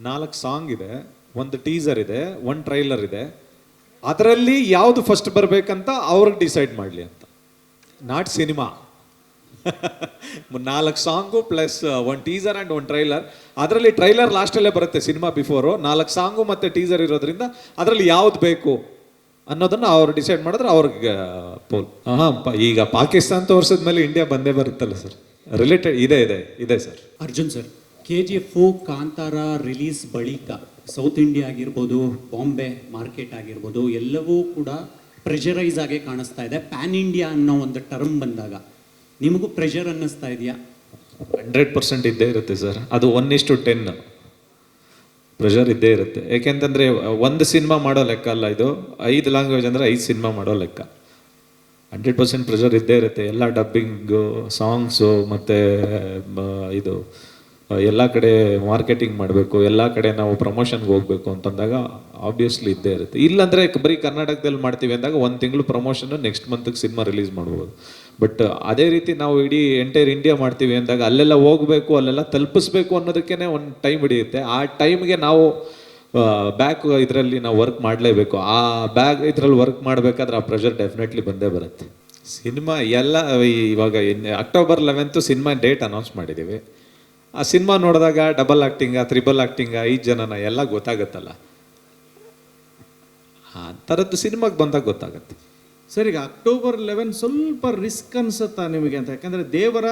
4 song ಇದೆ, ಒಂದು teaser ಇದೆ, ಒಂದು ಟ್ರೈಲರ್ ಇದೆ. ಅದರಲ್ಲಿ ಯಾವುದು ಫಸ್ಟ್ ಬರಬೇಕಂತ ಅವ್ರಿಗೆ ಡಿಸೈಡ್ ಮಾಡಲಿ ಅಂತ, ನಾಟ್ ಸಿನಿಮಾ. 4 ಸಾಂಗು ಪ್ಲಸ್ ಒಂದು ಟೀಸರ್ ಆ್ಯಂಡ್ ಒಂದು ಟ್ರೈಲರ್. ಅದರಲ್ಲಿ ಟ್ರೈಲರ್ ಲಾಸ್ಟಲ್ಲೇ ಬರುತ್ತೆ, ಸಿನಿಮಾ ಬಿಫೋರು. 4 ಸಾಂಗು ಮತ್ತು ಟೀಸರ್ ಇರೋದ್ರಿಂದ ಅದರಲ್ಲಿ ಯಾವ್ದು ಬೇಕು ಅನ್ನೋದನ್ನು ಅವ್ರು ಡಿಸೈಡ್ ಮಾಡಿದ್ರೆ ಅವ್ರಿಗೆ ಪೋಲ್. ಈಗ ಪಾಕಿಸ್ತಾನ ತೋರಿಸಿದ ಮೇಲೆ ಇಂಡಿಯಾ ಬಂದೇ ಬರುತ್ತಲ್ಲ ಸರ್, ರಿಲೇಟೆಡ್ ಇದೆ sir. Arjun sir, KGF Kantara release ಬಳಿಕ ಸೌತ್ ಇಂಡಿಯಾ ಆಗಿರ್ಬೋದು, ಬಾಂಬೆ ಮಾರ್ಕೆಟ್ ಆಗಿರ್ಬೋದು, ಎಲ್ಲವೂ ಕೂಡ ಪ್ರೆಷರೈಸ್ ಆಗಿ ಕಾಣಿಸ್ತಾ ಇದೆ. ಪ್ಯಾನ್ ಇಂಡಿಯಾ ಅನ್ನೋ ಒಂದು ಟರ್ಮ್ ಬಂದಾಗ ನಿಮಗೂ ಪ್ರೆಷರ್ ಅನ್ನಿಸ್ತಾ ಇದೆಯಾ? 100% ಇದ್ದೇ ಇರುತ್ತೆ ಸರ್. ಅದು 1:10 ಪ್ರೆಷರ್ ಇದ್ದೇ ಇರುತ್ತೆ. ಏಕೆಂತಂದರೆ ಒಂದು ಸಿನಿಮಾ ಮಾಡೋ ಲೆಕ್ಕ ಅಲ್ಲ ಇದು, 5 ಲ್ಯಾಂಗ್ವೇಜ್ ಅಂದರೆ 5 ಸಿನಿಮಾ ಮಾಡೋ ಲೆಕ್ಕ. 100% ಪ್ರೆಷರ್ ಇದ್ದೇ ಇರುತ್ತೆ. ಎಲ್ಲ ಡಬ್ಬಿಂಗು, ಸಾಂಗ್ಸು ಮತ್ತು ಇದು ಎಲ್ಲ ಕಡೆ ಮಾರ್ಕೆಟಿಂಗ್ ಮಾಡಬೇಕು, ಎಲ್ಲ ಕಡೆ ನಾವು ಪ್ರಮೋಷನ್ಗೆ ಹೋಗಬೇಕು ಅಂತಂದಾಗ ಆಬ್ವಿಯಸ್ಲಿ ಇದ್ದೇ ಇರುತ್ತೆ. ಇಲ್ಲಾಂದರೆ ಬರೀ ಕರ್ನಾಟಕದಲ್ಲಿ ಮಾಡ್ತೀವಿ ಅಂದಾಗ 1 ತಿಂಗಳು ಪ್ರಮೋಷನ್ನು, ನೆಕ್ಸ್ಟ್ ಮಂತ್ಗೆ ಸಿನಿಮಾ ರಿಲೀಸ್ ಮಾಡ್ಬೋದು. ಬಟ್ ಅದೇ ರೀತಿ ನಾವು ಇಡೀ ಎಂಟೈರ್ ಇಂಡಿಯಾ ಮಾಡ್ತೀವಿ ಅಂದಾಗ ಅಲ್ಲೆಲ್ಲ ಹೋಗಬೇಕು, ಅಲ್ಲೆಲ್ಲ ತಲುಪಿಸ್ಬೇಕು ಅನ್ನೋದಕ್ಕೇ ಒಂದು ಟೈಮ್ ಹಿಡಿಯುತ್ತೆ. ಆ ಟೈಮ್ಗೆ ನಾವು ಬ್ಯಾಕ್ ಇದರಲ್ಲಿ ನಾವು ವರ್ಕ್ ಮಾಡಲೇಬೇಕು. ಆ ಇದರಲ್ಲಿ ವರ್ಕ್ ಮಾಡಬೇಕಾದ್ರೆ ಆ ಪ್ರೆಷರ್ ಡೆಫಿನೆಟ್ಲಿ ಬಂದೇ ಬರುತ್ತೆ. ಸಿನಿಮಾ ಎಲ್ಲ ಇವಾಗ ಅಕ್ಟೋಬರ್ 11 ಸಿನಿಮಾ ಡೇಟ್ ಅನೌನ್ಸ್ ಮಾಡಿದ್ದೀವಿ. ಆ ಸಿನಿಮಾ ನೋಡಿದಾಗ ಡಬಲ್ ಆ್ಯಕ್ಟಿಂಗ, ತ್ರಿಬಲ್ ಆ್ಯಕ್ಟಿಂಗ, 5 ಜನನ ಎಲ್ಲ ಗೊತ್ತಾಗುತ್ತಲ್ಲ. ಆ ಥರದ್ದು ಸಿನಿಮಾಗೆ ಬಂದಾಗ ಗೊತ್ತಾಗುತ್ತೆ ಸರ್. ಈಗ ಅಕ್ಟೋಬರ್ 11 ಸ್ವಲ್ಪ ರಿಸ್ಕ್ ಅನ್ಸುತ್ತಾ ನಿಮಗೆ ಅಂತ? ಯಾಕಂದರೆ ದೇವರ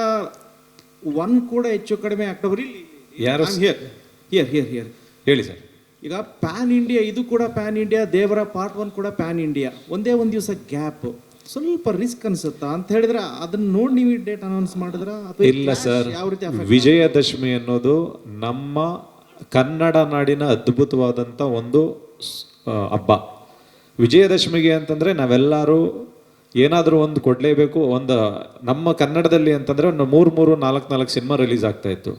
1 ಕೂಡ ಹೆಚ್ಚು ಕಡಿಮೆ ಅಕ್ಟೋಬರ್. ಇಲ್ಲಿ ಯಾರು ಹಿಯರ್ ಹೇಳಿ ಸರ್. ಈಗ ಪ್ಯಾನ್ ಇಂಡಿಯಾ, ಇದು ಕೂಡ ಪ್ಯಾನ್ ಇಂಡಿಯಾ, ದೇವರ ಪಾರ್ಟ್ 1 ಕೂಡ ಪ್ಯಾನ್ ಇಂಡಿಯಾ, ಒಂದೇ ಒಂದು ದಿವಸ ಗ್ಯಾಪ್, ಸ್ವಲ್ಪ ರಿಸ್ಕ್ ಅನ್ಸುತ್ತಾ ಅಂತ ಹೇಳಿದ್ರೆ ಅದನ್ನ ನೋಡಿ ನೀವು ಡೇಟ್ ಅನೌನ್ಸ್ ಮಾಡಿದ್ರ? ಇಲ್ಲ ಸರ್, ವಿಜಯದಶಮಿ ಅನ್ನೋದು ನಮ್ಮ ಕನ್ನಡ ನಾಡಿನ ಅದ್ಭುತವಾದಂಥ ಒಂದು ಹಬ್ಬ. ವಿಜಯದಶಮಿಗೆ ಅಂತಂದರೆ ನಾವೆಲ್ಲರೂ ಏನಾದರೂ ಒಂದು ಕೊಡಲೇಬೇಕು. ಒಂದು ನಮ್ಮ ಕನ್ನಡದಲ್ಲಿ ಅಂತಂದರೆ ಒಂದು 3 4 ಸಿನಿಮಾ ರಿಲೀಸ್ ಆಗ್ತಾ ಇತ್ತು.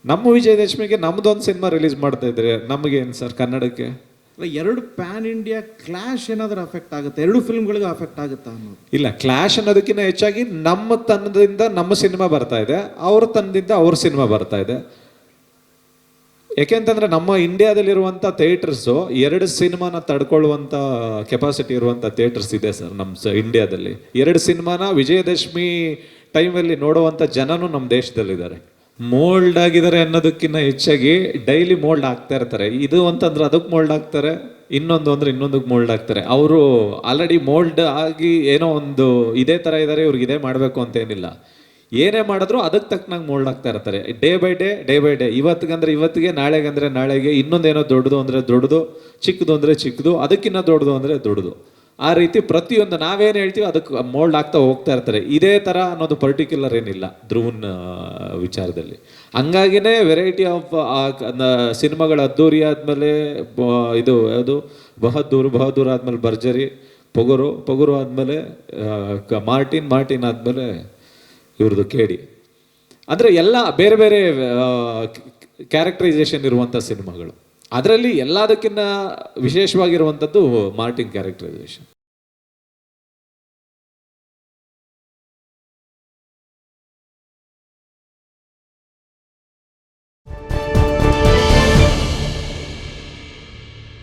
ನಮ್ಮ ವಿಜಯದಶಮಿಗೆ ನಮ್ಮದೊಂದು ಸಿನಿಮಾ ರಿಲೀಸ್ ಮಾಡ್ತಾ ಇದ್ರೆ ನಮಗೇನು ಸರ್ ಕನ್ನಡಕ್ಕೆ? 2 ಪ್ಯಾನ್ ಇಂಡಿಯಾ ಕ್ಲಾಶ್ ಏನಾದರೂ ಅಫೆಕ್ಟ್ ಆಗುತ್ತೆ? 2 ಫಿಲ್ಮ್ಗಳಿಗೆ ಅಫೆಕ್ಟ್ ಆಗುತ್ತಾ ಅನ್ನೋದು? ಇಲ್ಲ, ಕ್ಲಾಶ್ ಅನ್ನೋದಕ್ಕಿಂತ ಹೆಚ್ಚಾಗಿ ನಮ್ಮ ತಂಡದಿಂದ ನಮ್ಮ ಸಿನಿಮಾ ಬರ್ತಾ ಇದೆ, ಅವ್ರ ತಂಡದಿಂದ ಅವ್ರ ಸಿನಿಮಾ ಬರ್ತಾ ಇದೆ. ಯಾಕೆಂತಂದ್ರೆ ನಮ್ಮ ಇಂಡಿಯಾದಲ್ಲಿರುವಂಥ ಥಿಯೇಟರ್ಸು 2 ಸಿನಿಮಾನ ತಡ್ಕೊಳ್ಳುವಂಥ ಕೆಪಾಸಿಟಿ ಇರುವಂಥ ಥಿಯೇಟರ್ಸ್ ಇದೆ ಸರ್ ನಮ್ಮ ಇಂಡಿಯಾದಲ್ಲಿ. 2 ಸಿನಿಮಾನ ವಿಜಯದಶಮಿ ಟೈಮಲ್ಲಿ ನೋಡುವಂಥ ಜನನೂ ನಮ್ಮ ದೇಶದಲ್ಲಿದ್ದಾರೆ. ಮೋಲ್ಡ್ ಆಗಿದ್ದಾರೆ ಅನ್ನೋದಕ್ಕಿಂತ ಹೆಚ್ಚಾಗಿ ಡೈಲಿ ಮೋಲ್ಡ್ ಆಗ್ತಾ ಇರ್ತಾರೆ. ಇದು ಅಂತಂದ್ರೆ ಅದಕ್ಕೆ ಮೋಲ್ಡ್ ಆಗ್ತಾರೆ, ಇನ್ನೊಂದು ಅಂದರೆ ಇನ್ನೊಂದಕ್ಕೆ ಮೋಲ್ಡ್ ಆಗ್ತಾರೆ. ಅವರು ಆಲ್ರೆಡಿ ಮೋಲ್ಡ್ ಆಗಿ ಏನೋ ಒಂದು ಇದೇ ಥರ ಇದ್ದಾರೆ, ಇವ್ರಿಗೆ ಇದೇ ಮಾಡಬೇಕು ಅಂತ ಏನಿಲ್ಲ. ಏನೇ ಮಾಡಿದ್ರು ಅದಕ್ಕೆ ತಕ್ಕನಾಗಿ ಮೋಲ್ಡ್ ಆಗ್ತಾ ಇರ್ತಾರೆ. ಡೇ ಬೈ ಡೇ ಇವತ್ತಿಗಂದ್ರೆ ಇವತ್ತಿಗೆ, ನಾಳೆಗಂದ್ರೆ ನಾಳೆಗೆ, ಇನ್ನೊಂದೇನೋ ದೊಡ್ಡದು ಅಂದರೆ ದೊಡ್ಡದು, ಚಿಕ್ಕದು ಅಂದರೆ ಚಿಕ್ಕದು, ಅದಕ್ಕಿಂತ ದೊಡ್ಡದು ಅಂದರೆ ದೊಡ್ಡದು. ಆ ರೀತಿ ಪ್ರತಿಯೊಂದು ನಾವೇನು ಹೇಳ್ತೀವಿ ಅದಕ್ಕೆ ಮೋಲ್ಡ್ ಆಗ್ತಾ ಹೋಗ್ತಾ ಇರ್ತಾರೆ. ಇದೇ ಥರ ಅನ್ನೋದು ಪರ್ಟಿಕ್ಯುಲರ್ ಏನಿಲ್ಲ ಧ್ರುವನ್ ವಿಚಾರದಲ್ಲಿ. ಹಂಗಾಗಿನೇ ವೆರೈಟಿ ಆಫ್ ಸಿನಿಮಾಗಳು. ಅದ್ದೂರಿ ಆದಮೇಲೆ ಇದು ಯಾವುದು ಬಹದ್ದೂರ್ ಆದಮೇಲೆ ಭರ್ಜರಿ, ಪೊಗರು ಆದಮೇಲೆ ಮಾರ್ಟಿನ್ ಆದಮೇಲೆ ಇವ್ರದ್ದು ಕೇಡಿ. ಅಂದರೆ ಎಲ್ಲ ಬೇರೆ ಬೇರೆ ಕ್ಯಾರೆಕ್ಟರೈಸೇಷನ್ ಇರುವಂಥ ಸಿನಿಮಾಗಳು. ಅದರಲ್ಲಿ ಎಲ್ಲದಕ್ಕಿಂತ ವಿಶೇಷವಾಗಿರುವಂಥದ್ದು ಮಾರ್ಟಿನ್ ಕ್ಯಾರೆಕ್ಟರೈಸೇಷನ್.